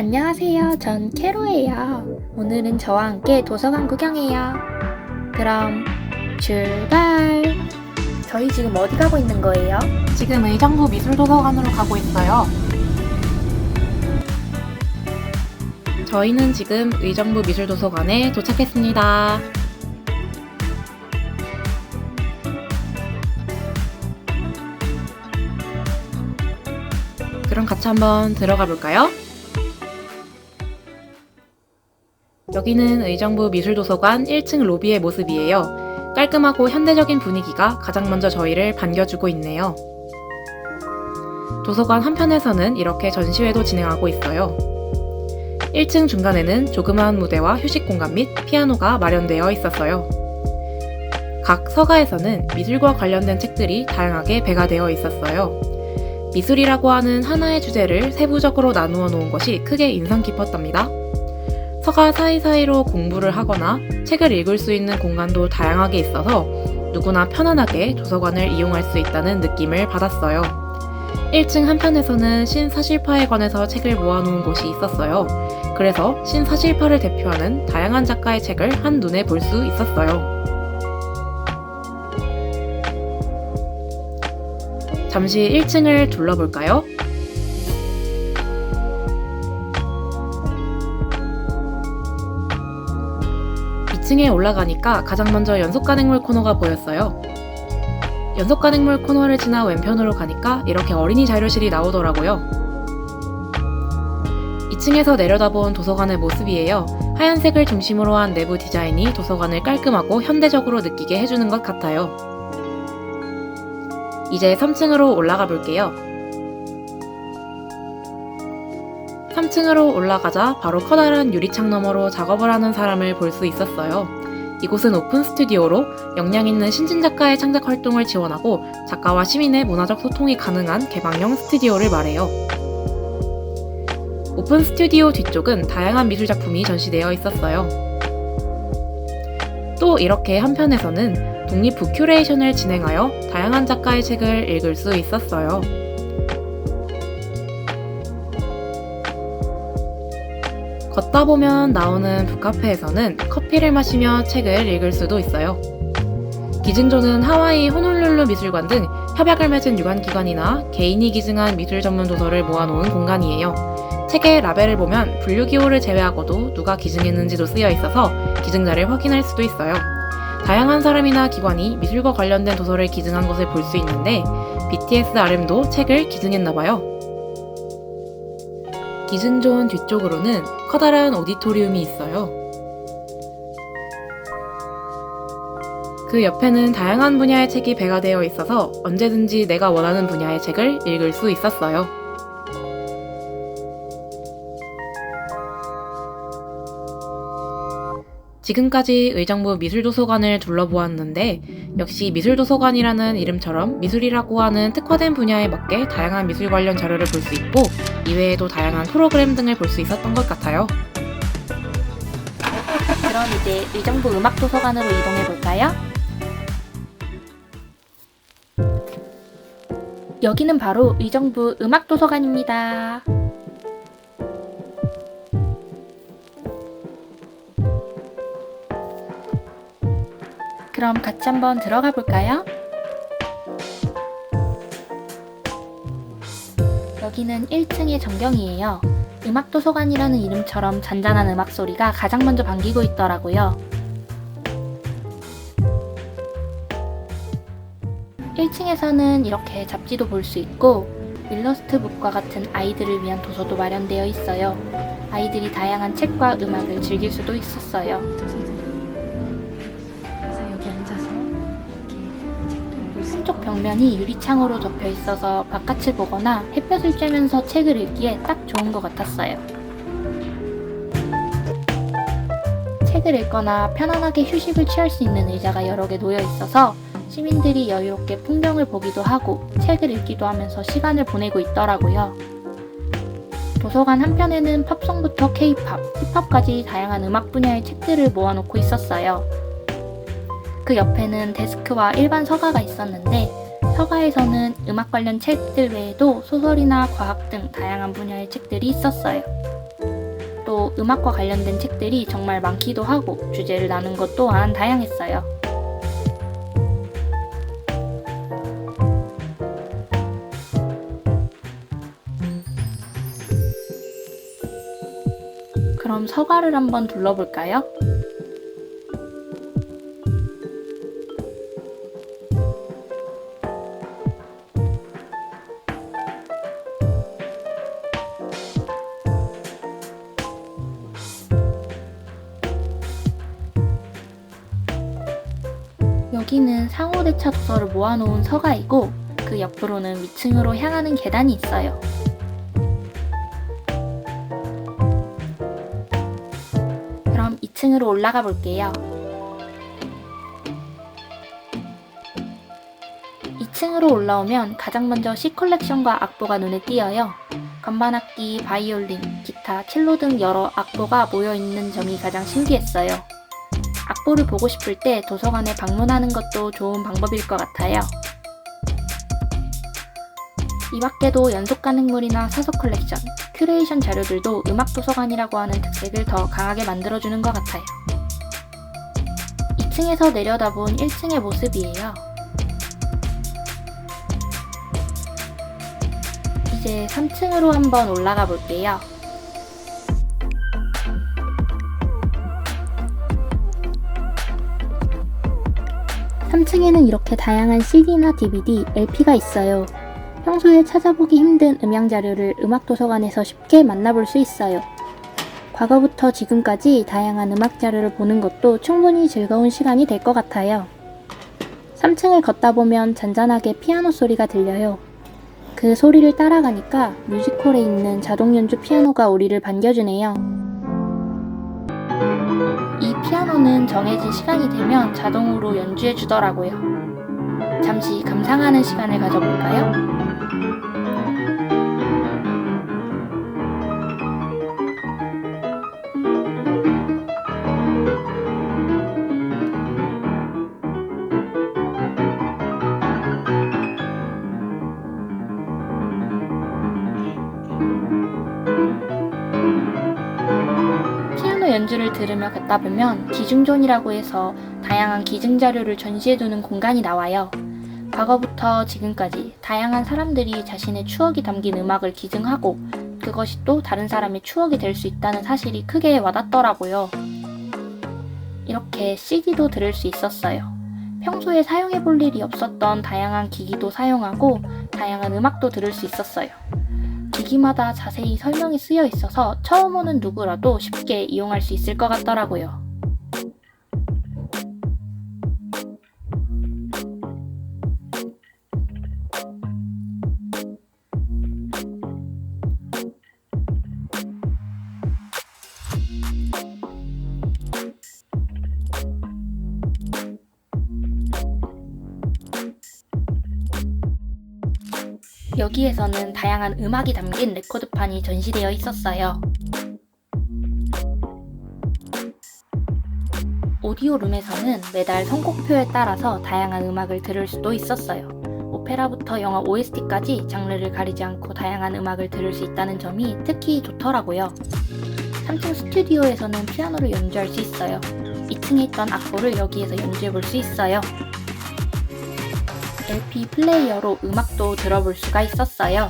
안녕하세요. 전 캐로예요. 오늘은 저와 함께 도서관 구경해요. 그럼 출발! 저희 지금 어디 가고 있는 거예요? 지금 의정부 미술도서관으로 가고 있어요. 저희는 지금 의정부 미술도서관에 도착했습니다. 그럼 같이 한번 들어가 볼까요? 여기는 의정부 미술도서관 1층 로비의 모습이에요. 깔끔하고 현대적인 분위기가 가장 먼저 저희를 반겨주고 있네요. 도서관 한편에서는 이렇게 전시회도 진행하고 있어요. 1층 중간에는 조그마한 무대와 휴식 공간 및 피아노가 마련되어 있었어요. 각 서가에서는 미술과 관련된 책들이 다양하게 배가 되어 있었어요. 미술이라고 하는 하나의 주제를 세부적으로 나누어 놓은 것이 크게 인상 깊었답니다. 서가 사이사이로 공부를 하거나 책을 읽을 수 있는 공간도 다양하게 있어서 누구나 편안하게 도서관을 이용할 수 있다는 느낌을 받았어요. 1층 한편에서는 신사실파에 관해서 책을 모아놓은 곳이 있었어요. 그래서 신사실파를 대표하는 다양한 작가의 책을 한눈에 볼 수 있었어요. 잠시 1층을 둘러볼까요? 2층에 올라가니까 가장 먼저 연속간행물 코너가 보였어요. 연속간행물 코너를 지나 왼편으로 가니까 이렇게 어린이 자료실이 나오더라고요. 2층에서 내려다본 도서관의 모습이에요. 하얀색을 중심으로 한 내부 디자인이 도서관을 깔끔하고 현대적으로 느끼게 해주는 것 같아요. 이제 3층으로 올라가 볼게요. 3층으로 올라가자 바로 커다란 유리창 너머로 작업을 하는 사람을 볼 수 있었어요. 이곳은 오픈 스튜디오로 역량 있는 신진 작가의 창작 활동을 지원하고 작가와 시민의 문화적 소통이 가능한 개방형 스튜디오를 말해요. 오픈 스튜디오 뒤쪽은 다양한 미술 작품이 전시되어 있었어요. 또 이렇게 한편에서는 독립 북 큐레이션을 진행하여 다양한 작가의 책을 읽을 수 있었어요. 걷다 보면 나오는 북카페에서는 커피를 마시며 책을 읽을 수도 있어요. 기증조는 하와이 호놀룰루 미술관 등 협약을 맺은 유관기관이나 개인이 기증한 미술 전문 도서를 모아놓은 공간이에요. 책의 라벨을 보면 분류기호를 제외하고도 누가 기증했는지도 쓰여 있어서 기증자를 확인할 수도 있어요. 다양한 사람이나 기관이 미술과 관련된 도서를 기증한 것을 볼 수 있는데 BTS RM도 책을 기증했나봐요. 기증존 뒤쪽으로는 커다란 오디토리움이 있어요. 그 옆에는 다양한 분야의 책이 배가 되어 있어서 언제든지 내가 원하는 분야의 책을 읽을 수 있었어요. 지금까지 의정부 미술도서관을 둘러보았는데 역시 미술도서관이라는 이름처럼 미술이라고 하는 특화된 분야에 맞게 다양한 미술 관련 자료를 볼 수 있고 이외에도 다양한 프로그램 등을 볼 수 있었던 것 같아요. 그럼 이제 의정부 음악도서관으로 이동해 볼까요? 여기는 바로 의정부 음악도서관입니다. 그럼 같이 한번 들어가 볼까요? 여기는 1층의 전경이에요. 음악도서관이라는 이름처럼 잔잔한 음악 소리가 가장 먼저 반기고 있더라고요. 1층에서는 이렇게 잡지도 볼 수 있고 일러스트북과 같은 아이들을 위한 도서도 마련되어 있어요. 아이들이 다양한 책과 음악을 즐길 수도 있었어요. 한쪽 벽면이 유리창으로 덮여 있어서 바깥을 보거나 햇볕을 쬐면서 책을 읽기에 딱 좋은 것 같았어요. 책을 읽거나 편안하게 휴식을 취할 수 있는 의자가 여러 개 놓여 있어서 시민들이 여유롭게 풍경을 보기도 하고 책을 읽기도 하면서 시간을 보내고 있더라고요. 도서관 한편에는 팝송부터 K-팝, 힙합까지 다양한 음악 분야의 책들을 모아놓고 있었어요. 그 옆에는 데스크와 일반 서가가 있었는데 서가에서는 음악 관련 책들 외에도 소설이나 과학 등 다양한 분야의 책들이 있었어요. 또 음악과 관련된 책들이 정말 많기도 하고 주제를 나눈 것 또한 다양했어요. 그럼 서가를 한번 둘러볼까요? 여기는 상호대차 도서를 모아놓은 서가이고 그 옆으로는 위층으로 향하는 계단이 있어요. 그럼 2층으로 올라가 볼게요. 2층으로 올라오면 가장 먼저 C 컬렉션과 악보가 눈에 띄어요. 건반악기, 바이올린, 기타, 첼로 등 여러 악보가 모여있는 점이 가장 신기했어요. 악보를 보고 싶을 때 도서관에 방문하는 것도 좋은 방법일 것 같아요. 이 밖에도 연속 가능물이나 사서 컬렉션, 큐레이션 자료들도 음악 도서관이라고 하는 특색을 더 강하게 만들어주는 것 같아요. 2층에서 내려다본 1층의 모습이에요. 이제 3층으로 한번 올라가 볼게요. 3층에는 이렇게 다양한 CD나 DVD, LP가 있어요. 평소에 찾아보기 힘든 음향 자료를 음악도서관에서 쉽게 만나볼 수 있어요. 과거부터 지금까지 다양한 음악 자료를 보는 것도 충분히 즐거운 시간이 될 것 같아요. 3층을 걷다 보면 잔잔하게 피아노 소리가 들려요. 그 소리를 따라가니까 뮤지컬에 있는 자동 연주 피아노가 우리를 반겨주네요. 이 피아노는 정해진 시간이 되면 자동으로 연주해 주더라고요. 잠시 감상하는 시간을 가져볼까요? 연주를 들으며 걷다 보면 기증존이라고 해서 다양한 기증 자료를 전시해두는 공간이 나와요. 과거부터 지금까지 다양한 사람들이 자신의 추억이 담긴 음악을 기증하고 그것이 또 다른 사람의 추억이 될 수 있다는 사실이 크게 와닿더라고요. 이렇게 CD도 들을 수 있었어요. 평소에 사용해볼 일이 없었던 다양한 기기도 사용하고 다양한 음악도 들을 수 있었어요. 기기마다 자세히 설명이 쓰여 있어서 처음 오는 누구라도 쉽게 이용할 수 있을 것 같더라고요. 여기에서는 다양한 음악이 담긴 레코드판이 전시되어 있었어요. 오디오룸에서는 매달 선곡표에 따라서 다양한 음악을 들을 수도 있었어요. 오페라부터 영화 OST까지 장르를 가리지 않고 다양한 음악을 들을 수 있다는 점이 특히 좋더라고요. 3층 스튜디오에서는 피아노를 연주할 수 있어요. 2층에 있던 악보를 여기에서 연주해 볼 수 있어요. LP 플레이어로 음악도 들어볼 수가 있었어요.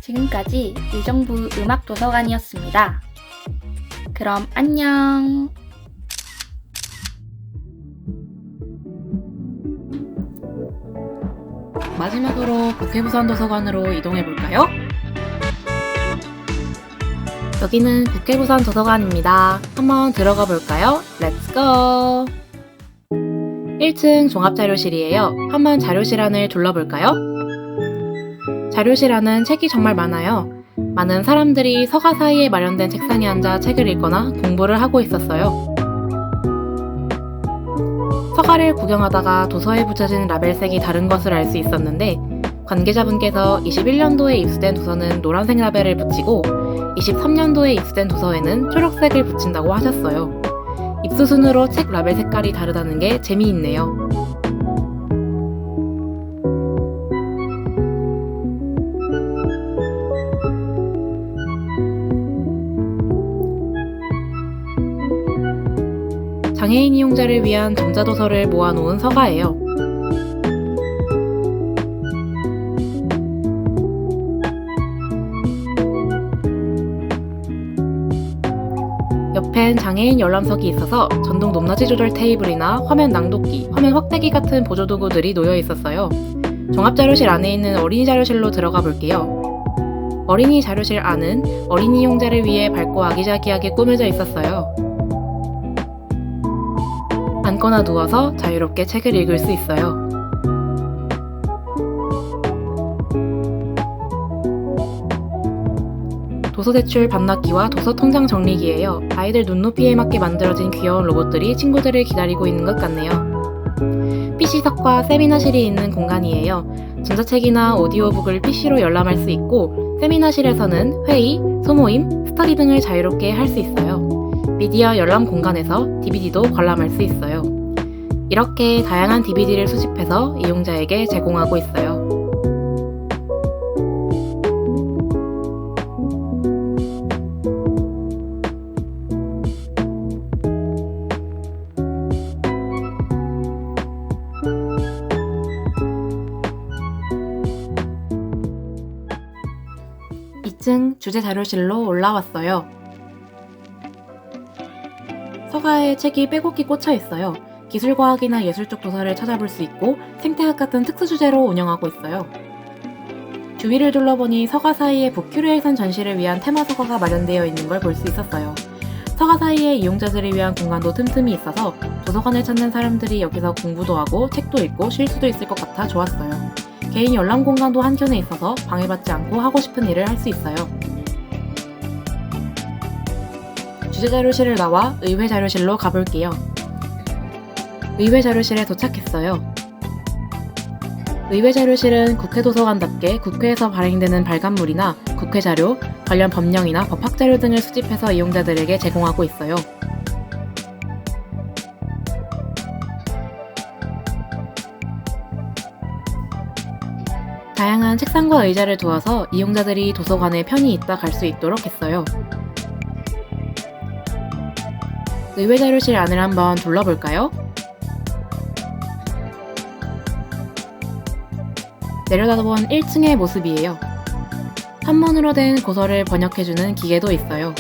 지금까지 의정부 음악도서관이었습니다. 그럼 안녕! 마지막으로 북해부산 도서관으로 이동해볼까요? 여기는 북해부산 도서관입니다. 한번 들어가 볼까요? 렛츠고! 1층 종합자료실이에요. 한번 자료실 안을 둘러볼까요? 자료실 안은 책이 정말 많아요. 많은 사람들이 서가 사이에 마련된 책상에 앉아 책을 읽거나 공부를 하고 있었어요. 서가를 구경하다가 도서에 붙여진 라벨색이 다른 것을 알 수 있었는데 관계자분께서 21년도에 입수된 도서는 노란색 라벨을 붙이고 23년도에 입수된 도서에는 초록색을 붙인다고 하셨어요. 입수 순으로 책 라벨 색깔이 다르다는 게 재미있네요. 장애인 이용자를 위한 전자도서를 모아놓은 서가예요. 옆엔 장애인 열람석이 있어서 전동 높낮이 조절 테이블이나 화면 낭독기, 화면 확대기 같은 보조도구들이 놓여 있었어요. 종합자료실 안에 있는 어린이 자료실로 들어가 볼게요. 어린이 자료실 안은 어린이 이용자를 위해 밝고 아기자기하게 꾸며져 있었어요. 앉거나 누워서 자유롭게 책을 읽을 수 있어요. 도서대출 반납기와 도서통장 정리기예요. 아이들 눈높이에 맞게 만들어진 귀여운 로봇들이 친구들을 기다리고 있는 것 같네요. PC석과 세미나실이 있는 공간이에요. 전자책이나 오디오북을 PC로 열람할 수 있고 세미나실에서는 회의, 소모임, 스터디 등을 자유롭게 할 수 있어요. 미디어 열람 공간에서 DVD도 관람할 수 있어요. 이렇게 다양한 DVD를 수집해서 이용자에게 제공하고 있어요. (2층) 주제 자료실로 올라왔어요. 서가에 책이 빼곡히 꽂혀 있어요. 기술과학이나 예술 쪽 도서를 찾아볼 수 있고 생태학 같은 특수 주제로 운영하고 있어요. 주위를 둘러보니 서가 사이에 북큐레이션 전시를 위한 테마 서가가 마련되어 있는 걸 볼 수 있었어요. 서가 사이에 이용자들을 위한 공간도 틈틈이 있어서 도서관을 찾는 사람들이 여기서 공부도 하고 책도 읽고 쉴 수도 있을 것 같아 좋았어요. 개인 열람 공간도 한켠에 있어서 방해받지 않고 하고 싶은 일을 할 수 있어요. 주제 자료실을 나와 의회 자료실로 가볼게요. 의회 자료실에 도착했어요. 의회 자료실은 국회 도서관답게 국회에서 발행되는 발간물이나 국회 자료, 관련 법령이나 법학 자료 등을 수집해서 이용자들에게 제공하고 있어요. 다양한 책상과 의자를 두어서 이용자들이 도서관에 편히 있다 갈 수 있도록 했어요. 의회 자료실 안을 한번 둘러볼까요? 내려다본 1층의 모습이에요. 한문으로 된 고서를 번역해주는 기계도 있어요.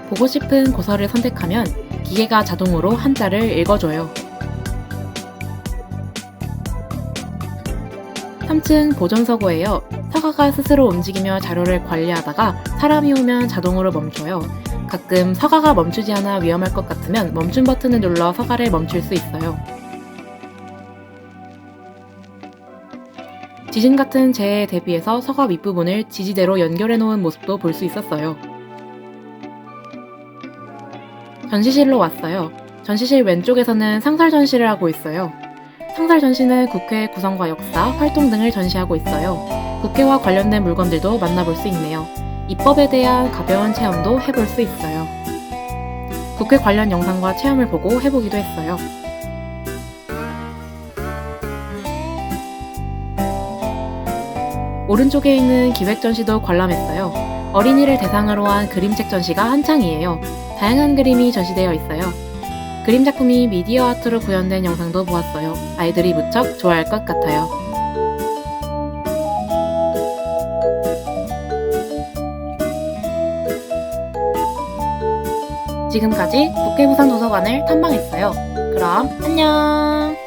보고 싶은 고서를 선택하면 기계가 자동으로 한자를 읽어줘요. 3층 보존서고예요. 서가가 스스로 움직이며 자료를 관리하다가 사람이 오면 자동으로 멈춰요. 가끔 서가가 멈추지 않아 위험할 것 같으면 멈춤 버튼을 눌러 서가를 멈출 수 있어요. 지진 같은 재해에 대비해서 서가 윗부분을 지지대로 연결해 놓은 모습도 볼 수 있었어요. 전시실로 왔어요. 전시실 왼쪽에서는 상설 전시를 하고 있어요. 상설 전시는 국회 구성과 역사, 활동 등을 전시하고 있어요. 국회와 관련된 물건들도 만나볼 수 있네요. 입법에 대한 가벼운 체험도 해볼 수 있어요. 국회 관련 영상과 체험을 보고 해보기도 했어요. 오른쪽에 있는 기획 전시도 관람했어요. 어린이를 대상으로 한 그림책 전시가 한창이에요. 다양한 그림이 전시되어 있어요. 그림 작품이 미디어 아트로 구현된 영상도 보았어요. 아이들이 무척 좋아할 것 같아요. 지금까지 국회 부산도서관을 탐방했어요. 그럼 안녕!